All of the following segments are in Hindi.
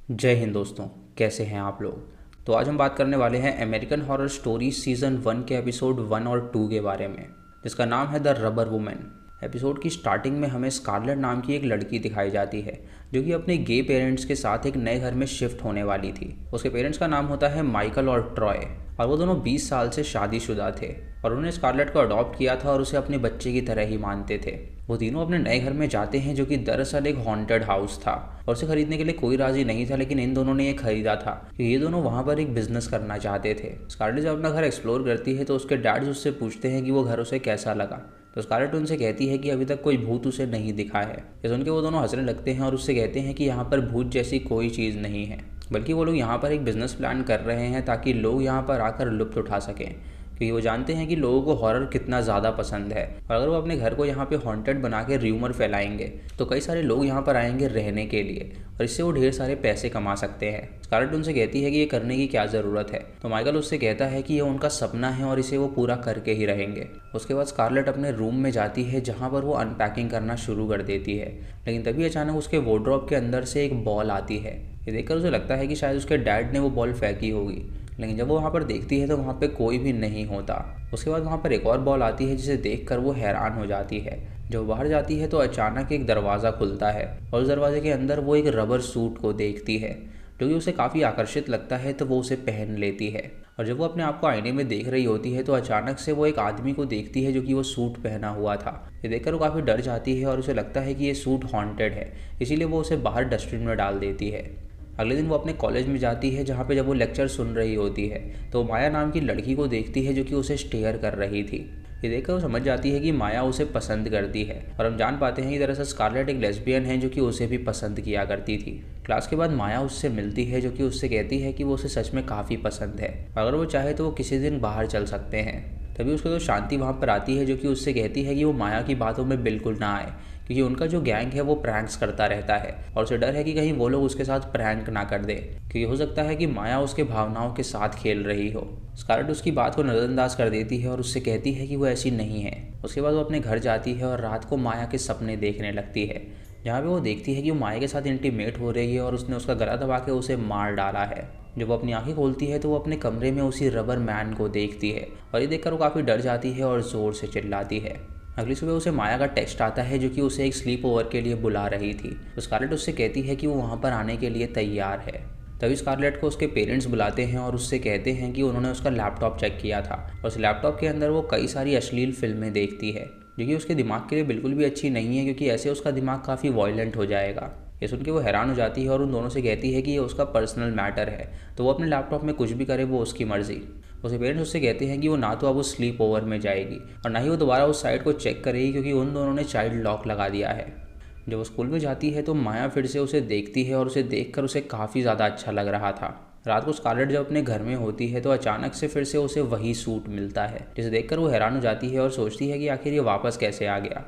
जय हिंद दोस्तों। कैसे हैं आप लोग। तो आज हम बात करने वाले हैं अमेरिकन हॉरर स्टोरी सीज़न 1 के एपिसोड 1 और 2 के बारे में, जिसका नाम है द रबर वुमेन। एपिसोड की स्टार्टिंग में हमें स्कारलेट नाम की एक लड़की दिखाई जाती है जो कि अपने गे पेरेंट्स के साथ एक नए घर में शिफ्ट होने वाली थी। उसके पेरेंट्स का नाम होता है माइकल और ट्रॉय, और वो दोनों 20 साल से शादीशुदा थे और उन्होंने स्कारलेट को अडॉप्ट किया था और उसे अपने बच्चे की तरह ही मानते थे। वो तीनों अपने नए घर में जाते हैं जो कि दरअसल एक हॉन्टेड हाउस था, और उसे खरीदने के लिए कोई राजी नहीं था, लेकिन इन दोनों ने ये खरीदा था क्योंकि ये दोनों वहाँ पर एक बिजनेस करना चाहते थे। स्कारलेट जब अपना घर एक्सप्लोर करती है तो उसके डैड उससे पूछते हैं कि वो घर उसे कैसा लगा। तो स्कारलेट उनसे कहती है कि अभी तक कोई भूत उसे नहीं दिखा है। ये सुन के वो दोनों हंसने लगते हैं और उससे कहते हैं कि यहाँ पर भूत जैसी कोई चीज़ नहीं है, बल्कि वो लोग यहाँ पर एक बिजनेस प्लान कर रहे हैं ताकि लोग यहाँ पर आकर लुत्फ उठा सकें, क्योंकि वो जानते हैं कि लोगों को हॉरर कितना ज़्यादा पसंद है। और अगर वो अपने घर को यहाँ पे हॉन्टेड बना के र्यूमर फैलाएंगे तो कई सारे लोग यहाँ पर आएंगे रहने के लिए, और इससे वो ढेर सारे पैसे कमा सकते हैं। स्कारलेट उनसे कहती है कि ये करने की क्या ज़रूरत है, तो माइकल उससे कहता है कि ये उनका सपना है और इसे वो पूरा करके ही रहेंगे। उसके बाद स्कारलेट अपने रूम में जाती है जहाँ पर वो अनपैकिंग करना शुरू कर देती है, लेकिन तभी अचानक उसके वार्डरोब के अंदर से एक बॉल आती है। ये देखकर उसे लगता है कि शायद उसके डैड ने वो बॉल फेंकी होगी, लेकिन जब वो वहाँ पर देखती है तो वहाँ पे कोई भी नहीं होता। उसके बाद वहाँ पर एक और बॉल आती है जिसे देखकर वो हैरान हो जाती है। जब बाहर जाती है तो अचानक एक दरवाज़ा खुलता है और उस दरवाजे के अंदर वो एक रबर सूट को देखती है जो कि उसे काफ़ी आकर्षित लगता है, तो वो उसे पहन लेती है। और जब वो अपने आप को आईने में देख रही होती है तो अचानक से वो एक आदमी को देखती है जो कि वो सूट पहना हुआ था। ये देखकर वो काफ़ी डर जाती है और उसे लगता है कि ये सूट हॉन्टेड है, इसीलिए वो उसे बाहर डस्टबिन में डाल देती है। अगले दिन वो अपने कॉलेज में जाती है जहाँ पे जब वो लेक्चर सुन रही होती है तो माया नाम की लड़की को देखती है जो कि उसे स्टेयर कर रही थी। ये देखकर वो समझ जाती है कि माया उसे पसंद करती है, और हम जान पाते हैं कि दरअसल स्कारलेट एक लेस्बियन है जो कि उसे भी पसंद किया करती थी। क्लास के बाद माया उससे मिलती है जो कि उससे कहती है कि वो उसे सच में काफ़ी पसंद है, अगर वो चाहे तो वो किसी दिन बाहर चल सकते हैं। तभी उसको तो शांति वहाँ पर आती है जो कि उससे कहती है कि वो माया की बातों में बिल्कुल ना आए, क्योंकि उनका जो गैंग है वो प्रैंक्स करता रहता है और उसे डर है कि कहीं वो लोग उसके साथ प्रैंक ना कर दे, क्योंकि हो सकता है कि माया उसके भावनाओं के साथ खेल रही हो। स्कारलेट उसकी बात को नज़रअंदाज कर देती है और उससे कहती है कि वो ऐसी नहीं है। उसके बाद वो अपने घर जाती है और रात को माया के सपने देखने लगती है, जहाँ पे वो देखती है कि वो माया के साथ इंटीमेट हो रही है और उसने उसका गला दबा के उसे मार डाला है। जब वो अपनी आंखें खोलती है तो वो अपने कमरे में उसी रबर मैन को देखती है, और ये देखकर वो काफ़ी डर जाती है और ज़ोर से चिल्लाती है। अगली सुबह उसे माया का टेक्स्ट आता है जो कि उसे एक स्लीप ओवर के लिए बुला रही थी। तो स्कारलेट उससे कहती है कि वो वहाँ पर आने के लिए तैयार है। तभी स्कारलेट को उसके पेरेंट्स बुलाते हैं और उससे कहते हैं कि उन्होंने उसका लैपटॉप चेक किया था, और उस लैपटॉप के अंदर वो कई सारी अश्लील फिल्में देखती है जो कि उसके दिमाग के लिए बिल्कुल भी अच्छी नहीं है, क्योंकि ऐसे उसका दिमाग काफ़ी वॉयलेंट हो जाएगा। ये सुन के वो हैरान हो जाती है और उन दोनों से कहती है कि ये उसका पर्सनल मैटर है, तो वो अपने लैपटॉप में कुछ भी करे वो उसकी मर्ज़ी। उसके पेरेंट्स उससे कहते हैं कि वो ना तो अब उस स्लीप ओवर में जाएगी और ना ही वो दोबारा उस साइट को चेक करेगी, क्योंकि उन दोनों ने चाइल्ड लॉक लगा दिया है। जब वो स्कूल में जाती है तो माया फिर से उसे देखती है और उसे देखकर उसे काफ़ी ज़्यादा अच्छा लग रहा था। रात को स्कारलेट जब अपने घर में होती है तो अचानक से फिर से उसे वही सूट मिलता है, जिसे देखकर वो हैरान हो जाती है और सोचती है कि आखिर ये वापस कैसे आ गया।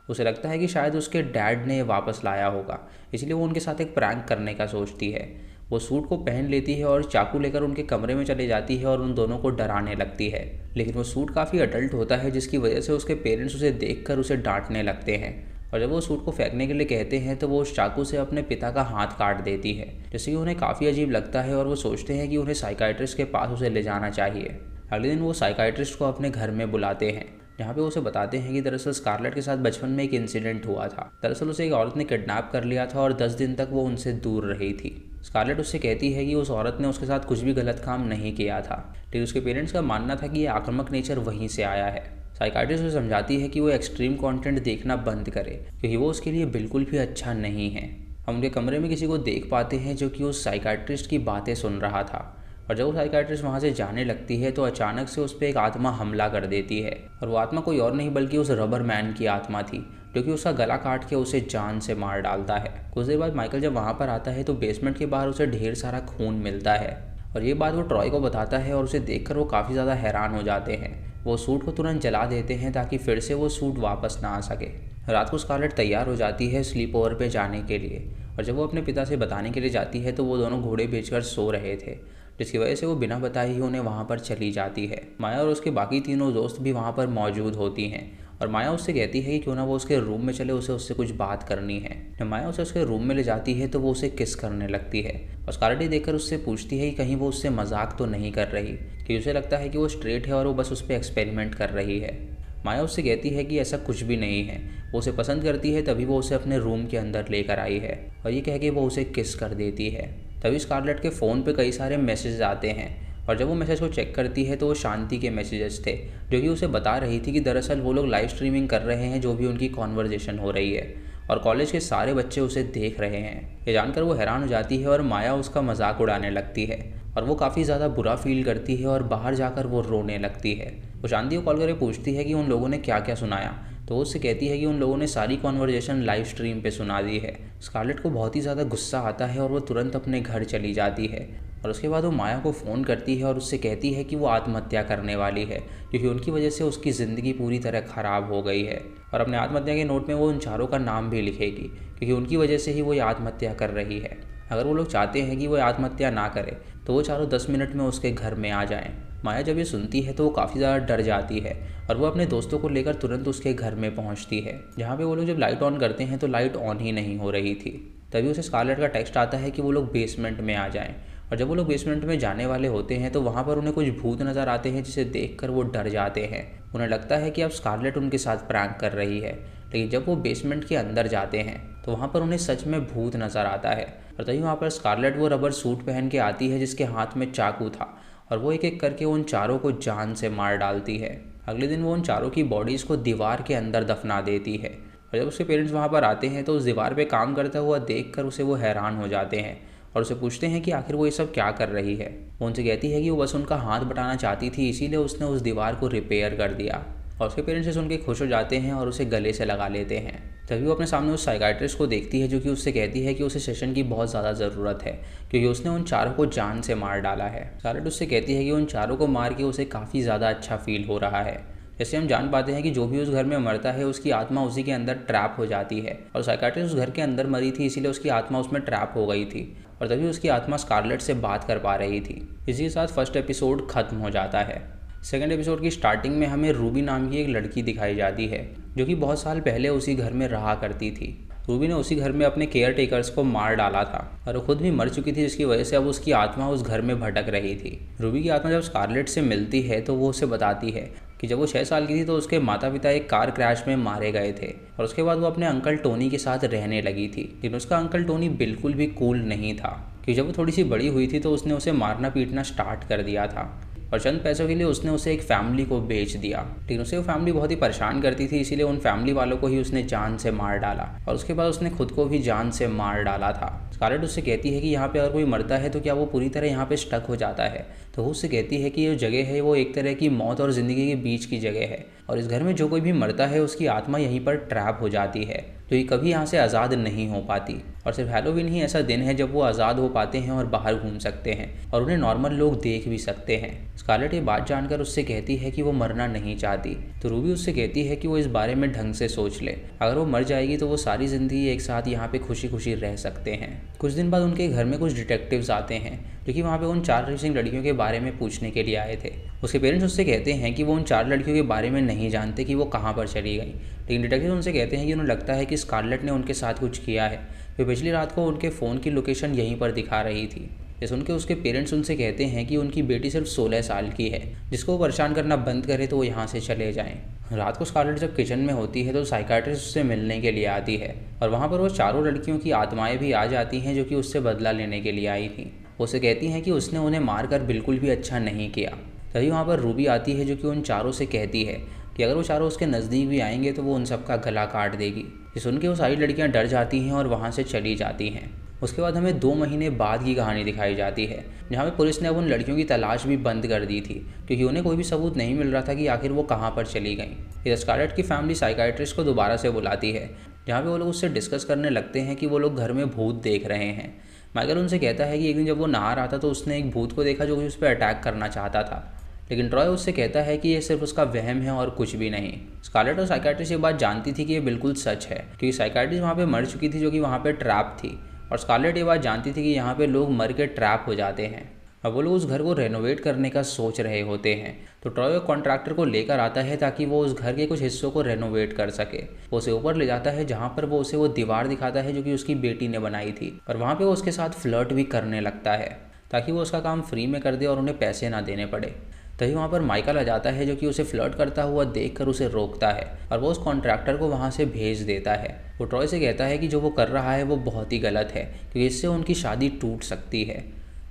उसे लगता है कि शायद उसके डैड ने वापस लाया होगा, इसलिए वो उनके साथ एक प्रैंक करने का सोचती है। वो सूट को पहन लेती है और चाकू लेकर उनके कमरे में चली जाती है और उन दोनों को डराने लगती है, लेकिन वो सूट काफ़ी अडल्ट होता है जिसकी वजह से उसके पेरेंट्स उसे देखकर उसे डांटने लगते हैं। और जब वो सूट को फेंकने के लिए कहते हैं तो वो उस चाकू से अपने पिता का हाथ काट देती है, जिससे कि उन्हें काफ़ी अजीब लगता है और वो सोचते हैं कि उन्हें साइकाइट्रिस्ट के पास उसे ले जाना चाहिए। अगले दिन वो साइकाइट्रिस्ट को अपने घर में बुलाते हैं, जहाँ पे उसे बताते हैं कि दरअसल स्कारलेट के साथ बचपन में एक इंसिडेंट हुआ था। दरअसल उसे एक औरत ने किडनैप कर लिया था और 10 दिन तक वो उनसे दूर रही थी। स्कारलेट उससे कहती है कि उस औरत ने उसके साथ कुछ भी गलत काम नहीं किया था, लेकिन उसके पेरेंट्स का मानना था कि ये आक्रामक नेचर वहीं से आया है। साइकाइट्रिस्ट उसे समझाती है कि वो एक्सट्रीम कंटेंट देखना बंद करे, क्योंकि वो उसके लिए बिल्कुल भी अच्छा नहीं है। हम उनके कमरे में किसी को देख पाते हैं जो कि उस साइकाइट्रिस्ट की बातें सुन रहा था, और जब वो साइकाइट्रिस्ट वहाँ से जाने लगती है तो अचानक से उस पर एक आत्मा हमला कर देती है, और वो आत्मा कोई और नहीं बल्कि उस रबर मैन की आत्मा थी जो कि उसका गला काट के उसे जान से मार डालता है। कुछ देर बाद माइकल जब वहाँ पर आता है तो बेसमेंट के बाहर उसे ढेर सारा खून मिलता है, और ये बात वो ट्रॉय को बताता है और उसे देखकर वो काफ़ी ज़्यादा हैरान हो जाते हैं। वो सूट को तुरंत जला देते हैं ताकि फिर से वो सूट वापस ना आ सके। रात को स्कारलेट तैयार हो जाती है स्लीप ओवर पे जाने के लिए, और जब वो अपने पिता से बताने के लिए जाती है तो वो दोनों घोड़े बेचकर सो रहे थे, जिसकी वजह से वो बिना बताए ही उन्हें वहाँ पर चली जाती है। माया और उसके बाकी तीनों दोस्त भी वहाँ पर मौजूद होती हैं, और माया उससे कहती है कि क्यों ना वो उसके रूम में चले, उसे उससे कुछ बात करनी है। जब माया उसे उसके रूम में ले जाती है तो वो उसे किस करने लगती है और स्कारलेट देखकर उससे पूछती है कि कहीं वो उससे मजाक तो नहीं कर रही, कि उसे लगता है कि वो स्ट्रेट है और वो बस उस पर एक्सपेरिमेंट कर रही है। माया उससे कहती है कि ऐसा कुछ भी नहीं है, वो उसे पसंद करती है, तभी वो उसे अपने रूम के अंदर लेकर आई है और ये कह के वो उसे किस कर देती है। तभी स्कारलेट के फ़ोन पे कई सारे मैसेज आते हैं और जब वो मैसेज को चेक करती है तो वो शांति के मैसेजेस थे, जो कि उसे बता रही थी कि दरअसल वो लोग लाइव स्ट्रीमिंग कर रहे हैं जो भी उनकी कॉन्वर्जेशन हो रही है और कॉलेज के सारे बच्चे उसे देख रहे हैं। ये जानकर वो हैरान हो जाती है और माया उसका मजाक उड़ाने लगती है और वो काफ़ी ज़्यादा बुरा फील करती है और बाहर जाकर वो रोने लगती है। वो शांति को कॉल करके पूछती है कि उन लोगों ने क्या क्या सुनाया, तो वो उससे कहती है कि उन लोगों ने सारी कॉन्वर्जेशन लाइव स्ट्रीम पे सुना दी है। स्कारलेट को बहुत ही ज़्यादा गुस्सा आता है और वो तुरंत अपने घर चली जाती है और उसके बाद वो माया को फ़ोन करती है और उससे कहती है कि वो आत्महत्या करने वाली है क्योंकि उनकी वजह से उसकी ज़िंदगी पूरी तरह ख़राब हो गई है। और अपने आत्महत्या के नोट में वो उन चारों का नाम भी लिखेगी क्योंकि उनकी वजह से ही वो ये आत्महत्या कर रही है। अगर वो लोग चाहते हैं कि वो आत्महत्या ना करे तो वो चारों 10 मिनट में उसके घर में आ जाएं। माया जब ये सुनती है तो वो काफ़ी ज़्यादा डर जाती है और वो अपने दोस्तों को लेकर तुरंत उसके घर में पहुंचती है, जहाँ पे वो लोग जब लाइट ऑन करते हैं तो लाइट ऑन ही नहीं हो रही थी। तभी उसे स्कारलेट का टेक्स्ट आता है कि वो लोग बेसमेंट में आ जाएं और जब वो लोग बेसमेंट में जाने वाले होते हैं तो वहाँ पर उन्हें कुछ भूत नज़र आते हैं जिसे देखकर वो डर जाते हैं। उन्हें लगता है कि अब स्कारलेट उनके साथ प्रैंक कर रही है, लेकिन जब वो बेसमेंट के अंदर जाते हैं तो वहाँ पर उन्हें सच में भूत नज़र आता है और तभी वहाँ पर स्कारलेट वो रबर सूट पहन के आती है जिसके हाथ में चाकू था और वो एक एक करके उन चारों को जान से मार डालती है। अगले दिन वो उन चारों की बॉडीज़ को दीवार के अंदर दफना देती है और जब उसके पेरेंट्स वहाँ पर आते हैं तो उस दीवार पे काम करता हुआ देखकर उसे वो हैरान हो जाते हैं और उसे पूछते हैं कि आखिर वो ये सब क्या कर रही है। वो उनसे कहती है कि वो बस उनका हाथ बटाना चाहती थी, इसीलिए उसने उस दीवार को रिपेयर कर दिया। और उसके पेरेंट्स से सुन के खुश हो जाते हैं और उसे गले से लगा लेते हैं। तभी वो अपने सामने उस साइकाइट्रिस्ट को देखती है जो कि उससे कहती है कि उसे सेशन की बहुत ज़्यादा ज़रूरत है क्योंकि उसने उन चारों को जान से मार डाला है। स्कारलेट उससे कहती है कि उन चारों को मार के उसे काफ़ी ज़्यादा अच्छा फील हो रहा है। जैसे हम जान पाते हैं कि जो भी उस घर में मरता है उसकी आत्मा उसी के अंदर ट्रैप हो जाती है और साइकाइट्रिस्ट उस घर के अंदर मरी थी, इसीलिए उसकी आत्मा उसमें ट्रैप हो गई थी और तभी उसकी आत्मा स्कारलेट से बात कर पा रही थी। इसी के साथ फर्स्ट एपिसोड खत्म हो जाता है। सेकेंड एपिसोड की स्टार्टिंग में हमें रूबी नाम की एक लड़की दिखाई जाती है जो कि बहुत साल पहले उसी घर में रहा करती थी। रूबी ने उसी घर में अपने केयर टेकर्स को मार डाला था और वो खुद भी मर चुकी थी, जिसकी वजह से अब उसकी आत्मा उस घर में भटक रही थी। रूबी की आत्मा जब स्कारलेट से मिलती है तो वो उसे बताती है कि जब वो 6 साल की थी तो उसके माता पिता एक कार क्रैश में मारे गए थे और उसके बाद वो अपने अंकल टोनी के साथ रहने लगी थी। लेकिन उसका अंकल टोनी बिल्कुल भी कूल नहीं था कि जब वो थोड़ी सी बड़ी हुई थी तो उसने उसे मारना पीटना स्टार्ट कर दिया था और चंद पैसों के लिए उसने उसे एक फैमिली को बेच दिया। लेकिन उसे वो फैमिली बहुत ही परेशान करती थी, इसीलिए उन फैमिली वालों को ही उसने जान से मार डाला और उसके बाद उसने खुद को भी जान से मार डाला था। स्कारलेट उससे कहती है कि यहाँ पे अगर कोई मरता है तो क्या वो पूरी तरह यहाँ पे स्टक हो जाता है, तो वो उससे कहती है कि ये जगह है वो एक तरह की मौत और ज़िंदगी के बीच की जगह है और इस घर में जो कोई भी मरता है उसकी आत्मा यहीं पर ट्रैप हो जाती है, तो ये कभी यहाँ से आज़ाद नहीं हो पाती और सिर्फ हैलोवीन ही ऐसा दिन है जब वो आज़ाद हो पाते हैं और बाहर घूम सकते हैं और उन्हें नॉर्मल लोग देख भी सकते हैं। स्कारलेट ये बात जानकर उससे कहती है कि वो मरना नहीं चाहती, तो रूबी उससे कहती है कि वो इस बारे में ढंग से सोच ले, अगर वो मर जाएगी तो वो सारी ज़िंदगी एक साथ यहाँ पे खुशी खुशी रह सकते हैं। कुछ दिन बाद उनके घर में कुछ डिटेक्टिव्स आते हैं जो कि वहाँ पे उन 4 मिसिंग लड़कियों के बारे में पूछने के लिए आए थे। उसके पेरेंट्स उससे कहते हैं कि वो उन 4 लड़कियों के बारे में नहीं जानते कि वो कहाँ पर चली गई, लेकिन डिटेक्टिव उनसे कहते हैं कि उन्हें लगता है कि स्कारलेट ने उनके साथ कुछ किया है। वे पिछली रात को उनके फ़ोन की लोकेशन यहीं पर दिखा रही थी। ये सुन के उसके पेरेंट्स उनसे कहते हैं कि उनकी बेटी सिर्फ 16 साल की है, जिसको वो परेशान करना बंद करे तो वो यहाँ से चले जाएं। रात को स्कारलेट जब किचन में होती है तो साइकाइट्रिस्ट उससे मिलने के लिए आती है और वहाँ पर वो 4 लड़कियों की आत्माएं भी आ जाती हैं जो कि उससे बदला लेने के लिए आई थी। उसे कहती हैं कि उसने उन्हें मारकर बिल्कुल भी अच्छा नहीं किया। तभी वहाँ पर रूबी आती है जो कि उन 4 से कहती है कि अगर वो 4 उसके नज़दीक भी आएंगे तो वो उन सबका गला काट देगी। ये सुन के वो सारी लड़कियाँ डर जाती हैं और वहाँ से चली जाती हैं। उसके बाद हमें 2 महीने बाद की कहानी दिखाई जाती है, जहाँ पे पुलिस ने अब उन लड़कियों की तलाश भी बंद कर दी थी क्योंकि उन्हें कोई भी सबूत नहीं मिल रहा था कि आखिर वो कहाँ पर चली गई। फिर स्कारलेट की फैमिली साइकाइट्रिस्ट को दोबारा से बुलाती है, जहाँ पे वो लोग उससे डिस्कस करने लगते हैं कि वो लोग घर में भूत देख रहे हैं। माइकल उनसे कहता है कि एक दिन जब वो नहा रहा था तो उसने एक भूत को देखा जो कि उस पर अटैक करना चाहता था, लेकिन ट्रॉय उससे कहता है कि ये सिर्फ उसका वहम है और कुछ भी नहीं। स्कारलेट और साइकाइट्रिस्ट ये बात जानती थी कि ये बिल्कुल सच है क्योंकि साइकाइट्रिस्ट वहाँ पे मर चुकी थी जो कि वहाँ पे ट्रैप थी और स्कारलेट ये बात जानती थी कि यहाँ पे लोग मर के ट्रैप हो जाते हैं। अब वो लोग उस घर को रेनोवेट करने का सोच रहे होते हैं। तो ट्रॉय कॉन्ट्रैक्टर को लेकर आता है ताकि वो उस घर के कुछ हिस्सों को रेनोवेट कर सके। वो उसे ऊपर ले जाता है जहाँ पर वो उसे वो दीवार दिखाता है जो कि उसकी बेटी ने बनाई थी, और वहाँ पे वो उसके साथ फ्लर्ट भी करने लगता है ताकि वो उसका काम फ्री में कर दे और उन्हें पैसे ना देने पड़े। तभी वहाँ पर माइकल आ जाता है जो कि उसे फ्लर्ट करता हुआ देखकर उसे रोकता है और वो उस कॉन्ट्रैक्टर को वहाँ से भेज देता है। वो ट्रॉय से कहता है कि जो वो कर रहा है वो बहुत ही गलत है क्योंकि इससे उनकी शादी टूट सकती है।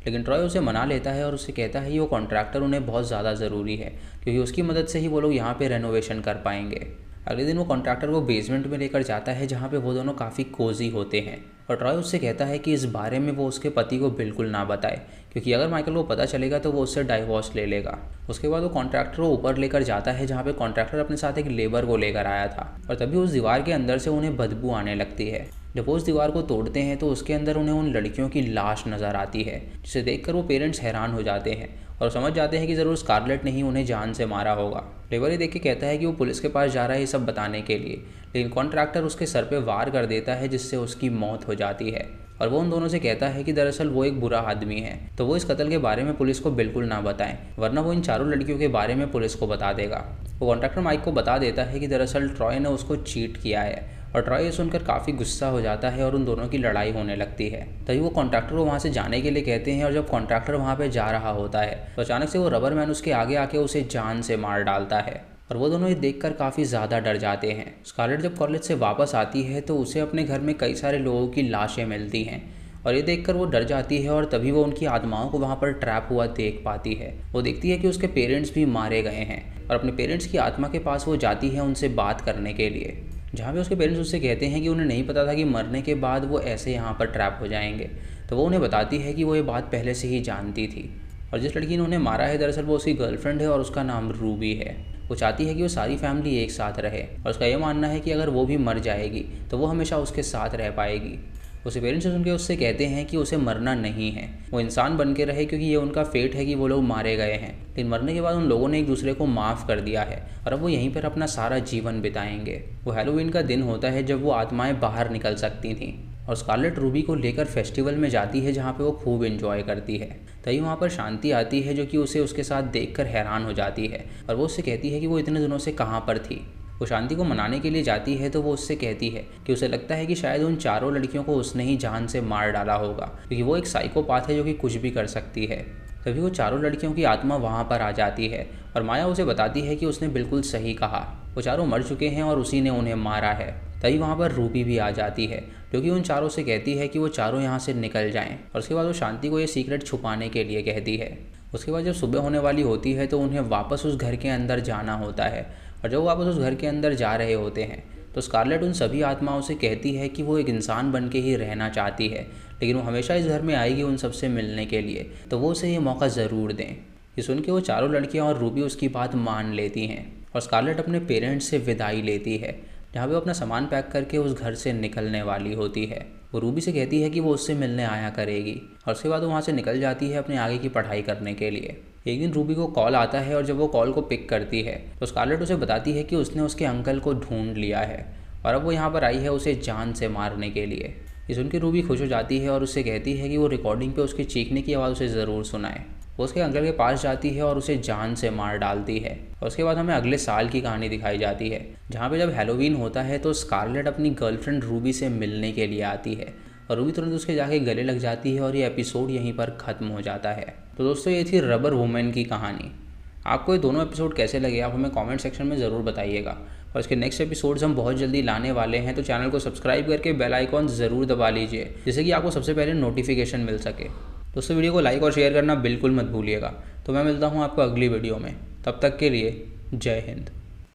लेकिन ट्रॉय उसे मना लेता है और उसे कहता है कि वो कॉन्ट्रैक्टर उन्हें बहुत ज़्यादा ज़रूरी है क्योंकि उसकी मदद से ही वो लोग यहाँ पे रेनोवेशन कर पाएंगे। अगले दिन वो कॉन्ट्रैक्टर को बेसमेंट में लेकर जाता है जहाँ पे वो दोनों काफ़ी कोजी होते हैं, और ट्रॉय उससे कहता है कि इस बारे में वो उसके पति को बिल्कुल ना बताए क्योंकि अगर माइकल को पता चलेगा तो वो उससे डाइवोर्स ले लेगा। उसके बाद वो कॉन्ट्रैक्टर को ऊपर लेकर जाता है जहाँ पे कॉन्ट्रैक्टर अपने साथ एक लेबर को लेकर आया था, और तभी उस दीवार के अंदर से उन्हें बदबू आने लगती है। जब वो उस दीवार को तोड़ते हैं तो उसके अंदर उन्हें उन लड़कियों की लाश नज़र आती है, जिसे देखकर वो पेरेंट्स हैरान हो जाते हैं और समझ जाते हैं कि ज़रूर स्कारलेट ने ही उन्हें जान से मारा होगा। लेबर ये देख के कहता है कि वो पुलिस के पास जा रहा है ये सब बताने के लिए, लेकिन कॉन्ट्रैक्टर उसके सर पे वार कर देता है जिससे उसकी मौत हो जाती है। और वो उन दोनों से कहता है कि दरअसल वो एक बुरा आदमी है, तो वो इस कत्ल के बारे में पुलिस को बिल्कुल ना बताएं, वरना वो इन चारों लड़कियों के बारे में पुलिस को बता देगा। वो कॉन्ट्रैक्टर माइक को बता देता है कि दरअसल ट्रॉय ने उसको चीट किया है, और ट्रॉय ये सुनकर काफ़ी गुस्सा हो जाता है और उन दोनों की लड़ाई होने लगती है। तभी वो कॉन्ट्रैक्टर को वहाँ से जाने के लिए कहते हैं, और जब कॉन्ट्रैक्टर वहाँ पे जा रहा होता है तो अचानक से वो रबर मैन उसके आगे आके उसे जान से मार डालता है, और वो दोनों ये देखकर काफ़ी ज़्यादा डर जाते हैं। स्कारलेट जब कॉलेज से वापस आती है तो उसे अपने घर में कई सारे लोगों की लाशें मिलती हैं, और ये देखकर वो डर जाती है, और तभी वो उनकी आत्माओं को वहाँ पर ट्रैप हुआ देख पाती है। वो देखती है कि उसके पेरेंट्स भी मारे गए हैं, और अपने पेरेंट्स की आत्मा के पास वो जाती है उनसे बात करने के लिए, जहाँ पे उसके पेरेंट्स उससे कहते हैं कि उन्हें नहीं पता था कि मरने के बाद वो ऐसे यहाँ पर ट्रैप हो जाएंगे। तो वो उन्हें बताती है कि वो ये बात पहले से ही जानती थी, और जिस लड़की ने उन्हें मारा है दरअसल वो उसकी गर्लफ्रेंड है और उसका नाम रूबी है। वो चाहती है कि वो सारी फैमिली एक साथ रहे, और उसका ये मानना है कि अगर वो भी मर जाएगी तो वो हमेशा उसके साथ रह पाएगी। उसके पेरेंट्स सुन के उससे कहते हैं कि उसे मरना नहीं है, वो इंसान बन के रहे क्योंकि ये उनका फेट है कि वो लोग मारे गए हैं, लेकिन मरने के बाद उन लोगों ने एक दूसरे को माफ़ कर दिया है और अब वो यहीं पर अपना सारा जीवन बिताएंगे। वो हैलोवीन का दिन होता है जब वो आत्माएं बाहर निकल सकती थीं, और स्कारलेट रूबी को लेकर फेस्टिवल में जाती है जहाँ पे वो खूब एंजॉय करती है। तभी वहाँ पर शांति आती है जो कि उसे उसके साथ देखकर हैरान हो जाती है, और वो उससे कहती है कि वो इतने दिनों से कहाँ पर थी। वो शांति को मनाने के लिए जाती है तो वो उससे कहती है कि उसे लगता है कि शायद उन चारों लड़कियों को उसने ही जान से मार डाला होगा क्योंकि वो एक साइकोपाथ है जो कि कुछ भी कर सकती है। तभी वो चारों लड़कियों की आत्मा वहाँ पर आ जाती है, और माया उसे बताती है कि उसने बिल्कुल सही कहा, वो चारों मर चुके हैं और उसी ने उन्हें मारा है। तभी वहाँ पर रूबी भी आ जाती है जो कि उन चारों से कहती है कि वो चारों यहाँ से निकल जाएं, और उसके बाद वो शांति को ये सीक्रेट छुपाने के लिए कहती है। उसके बाद जब सुबह होने वाली होती है तो उन्हें वापस उस घर के अंदर जाना होता है, और जब वो वापस उस घर के अंदर जा रहे होते हैं तो स्कारलेट उन सभी आत्माओं से कहती है कि वो एक इंसान बन के ही रहना चाहती है, लेकिन वो हमेशा इस घर में आएगी उन सबसे मिलने के लिए, तो वो उसे ये मौका ज़रूर दें। ये सुन के वो चारों लड़कियां और रूबी उसकी बात मान लेती हैं, और स्कारलेट अपने पेरेंट्स से विदाई लेती है जहाँ पे वो अपना सामान पैक करके उस घर से निकलने वाली होती है। वो रूबी से कहती है कि वो उससे मिलने आया करेगी, और उसके बाद वो वहाँ से निकल जाती है अपने आगे की पढ़ाई करने के लिए। एक दिन रूबी को कॉल आता है, और जब वो कॉल को पिक करती है तो स्कारलेट उसे बताती है कि उसने उसके अंकल को ढूंढ लिया है, और अब वो यहाँ पर आई है उसे जान से मारने के लिए। ये सुन के रूबी खुश हो जाती है और उससे कहती है कि वो रिकॉर्डिंग पे उसके चीखने की आवाज़ उसे ज़रूर सुनाए। वो उसके अंकल के पास जाती है और उसे जान से मार डालती है, और उसके बाद हमें अगले साल की कहानी दिखाई जाती है जहाँ पे जब हैलोवीन होता है तो स्कारलेट अपनी गर्लफ्रेंड रूबी से मिलने के लिए आती है, और रूबी तुरंत उसके जाके गले लग जाती है, और ये एपिसोड यहीं पर ख़त्म हो जाता है। तो दोस्तों ये थी रबर वुमेन की कहानी। आपको ये दोनों एपिसोड कैसे लगे आप हमें कमेंट सेक्शन में ज़रूर बताइएगा, और इसके नेक्स्ट एपिसोड्स हम बहुत जल्दी लाने वाले हैं, तो चैनल को सब्सक्राइब करके बेल आइकॉन ज़रूर दबा लीजिए जिससे कि आपको सबसे पहले नोटिफिकेशन मिल सके। दोस्तों वीडियो को लाइक और शेयर करना बिल्कुल मत भूलिएगा। तो मैं मिलता हूँ आपको अगली वीडियो में, तब तक के लिए जय हिंद।